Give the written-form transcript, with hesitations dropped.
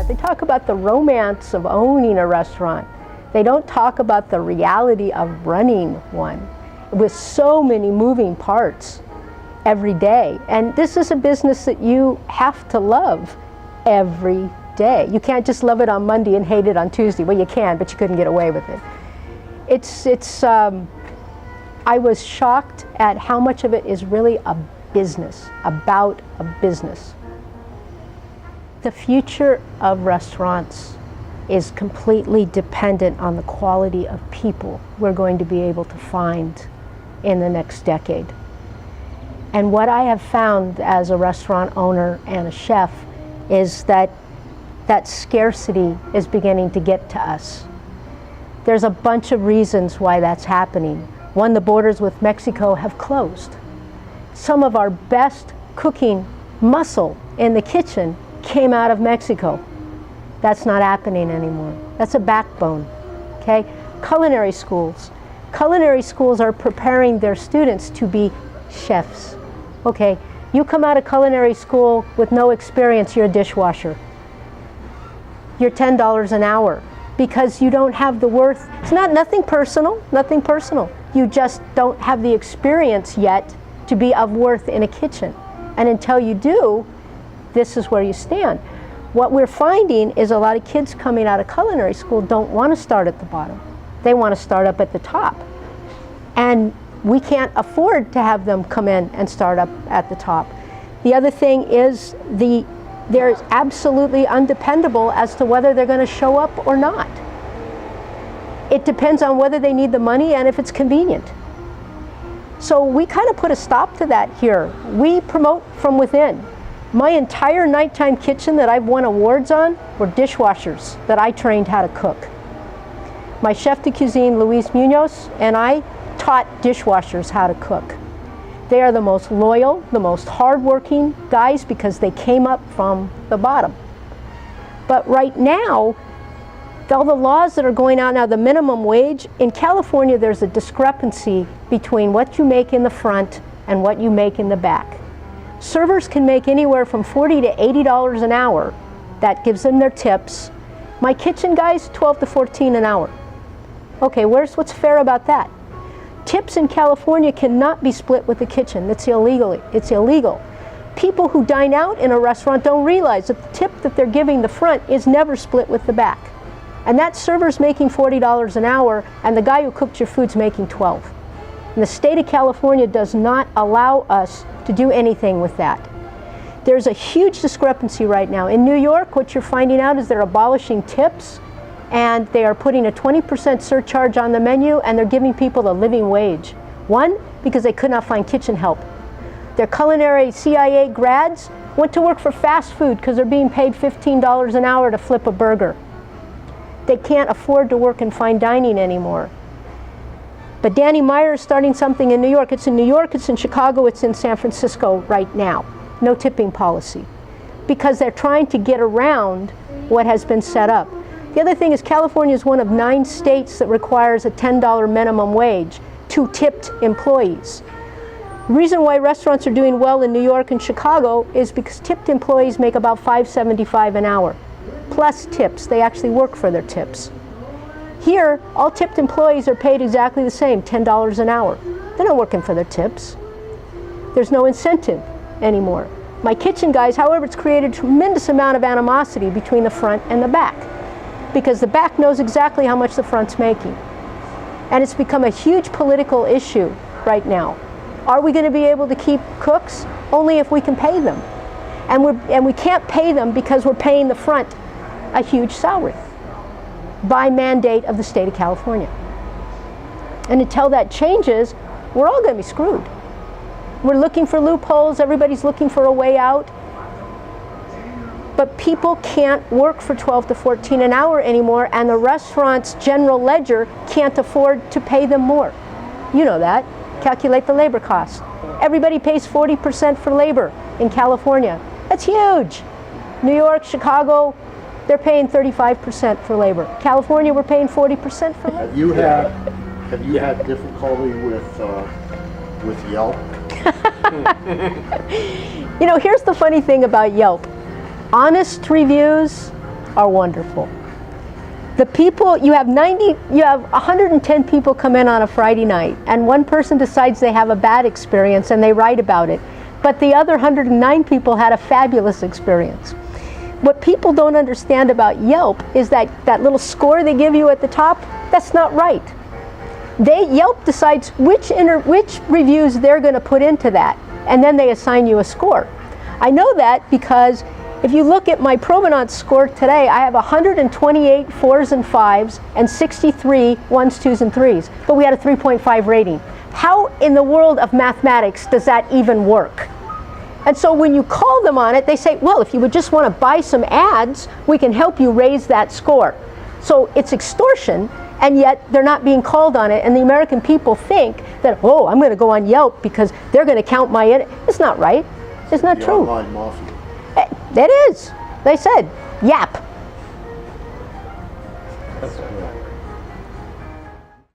restaurant. They talk about the romance of owning a restaurant. They don't talk about the reality of running one with so many moving parts every day. And this is a business that you have to love every day. You can't just love it on Monday and hate it on Tuesday. Well, you can, but you couldn't get away with it. I was shocked at how much of it is really a business, about a business. The future of restaurants is completely dependent on the quality of people we're going to be able to find in the next decade. And what I have found as a restaurant owner and a chef is that that scarcity is beginning to get to us. There's a bunch of reasons why that's happening. One, the borders with Mexico have closed. Some of our best cooking muscle in the kitchen came out of Mexico. That's not happening anymore. That's a backbone, okay? Culinary schools. Culinary schools are preparing their students to be chefs. Okay, you come out of culinary school with no experience, you're a dishwasher. You're $10 an hour because you don't have the worth. It's nothing personal, nothing personal. You just don't have the experience yet to be of worth in a kitchen. And until you do, this is where you stand. What we're finding is a lot of kids coming out of culinary school don't want to start at the bottom. They want to start up at the top. And we can't afford to have them come in and start up at the top. The other thing is they're absolutely undependable as to whether they're going to show up or not. It depends on whether they need the money and if it's convenient. So we kind of put a stop to that here. We promote from within. My entire nighttime kitchen that I've won awards on were dishwashers that I trained how to cook. My chef de cuisine, Luis Munoz, and I taught dishwashers how to cook. They are the most loyal, the most hardworking guys because they came up from the bottom. But right now, all the laws that are going out now, the minimum wage, in California there's a discrepancy between what you make in the front and what you make in the back. Servers can make anywhere from $40 to $80 an hour. That gives them their tips. My kitchen guys, $12 to $14 an hour. Okay, what's fair about that? Tips in California cannot be split with the kitchen. It's illegal. It's illegal. People who dine out in a restaurant don't realize that the tip that they're giving the front is never split with the back. And that server's making $40 an hour, and the guy who cooked your food's making $12. And the state of California does not allow us to do anything with that. There's a huge discrepancy right now. In New York, what you're finding out is they're abolishing tips, and they are putting a 20% surcharge on the menu, and they're giving people a living wage. One, because they could not find kitchen help. Their culinary CIA grads went to work for fast food because they're being paid $15 an hour to flip a burger. They can't afford to work in fine dining anymore. But Danny Meyer is starting something in New York. It's in New York, it's in Chicago, it's in San Francisco right now. No tipping policy. Because they're trying to get around what has been set up. The other thing is California is one of 9 states that requires a $10 minimum wage to tipped employees. The reason why restaurants are doing well in New York and Chicago is because tipped employees make about $5.75 an hour. Plus tips. They actually work for their tips. Here, all tipped employees are paid exactly the same, $10 an hour. They're not working for their tips. There's no incentive anymore. My kitchen guys, however, it's created a tremendous amount of animosity between the front and the back, because the back knows exactly how much the front's making. And it's become a huge political issue right now. Are we going to be able to keep cooks? Only if we can pay them. And we can't pay them because we're paying the front a huge salary by mandate of the state of California. And until that changes, we're all going to be screwed. We're looking for loopholes, everybody's looking for a way out. But people can't work for $12 to $14 an hour anymore, and the restaurant's general ledger can't afford to pay them more. You know that. Calculate the labor costs. Everybody pays 40% for labor in California. That's huge. New York, Chicago, they're paying 35% for labor. California, we're paying 40% for labor. Have you had difficulty with Yelp? You know, here's the funny thing about Yelp. Honest reviews are wonderful. The people, you have 110 people come in on a Friday night, and one person decides they have a bad experience and they write about it. But the other 109 people had a fabulous experience. What people don't understand about Yelp is that little score they give you at the top, that's not right. Yelp decides which reviews they're going to put into that, and then they assign you a score. I know that because if you look at my provenance score today, I have 128 4s and 5s and 63 1s, 2s, and 3s, but we had a 3.5 rating. How in the world of mathematics does that even work? And so when you call them on it, they say, well, if you would just want to buy some ads, we can help you raise that score. So it's extortion, and yet they're not being called on it, and the American people think that, oh, I'm going to go on Yelp because they're going to count my It's not right. It's not true. Online mafia. It is. They said, yap.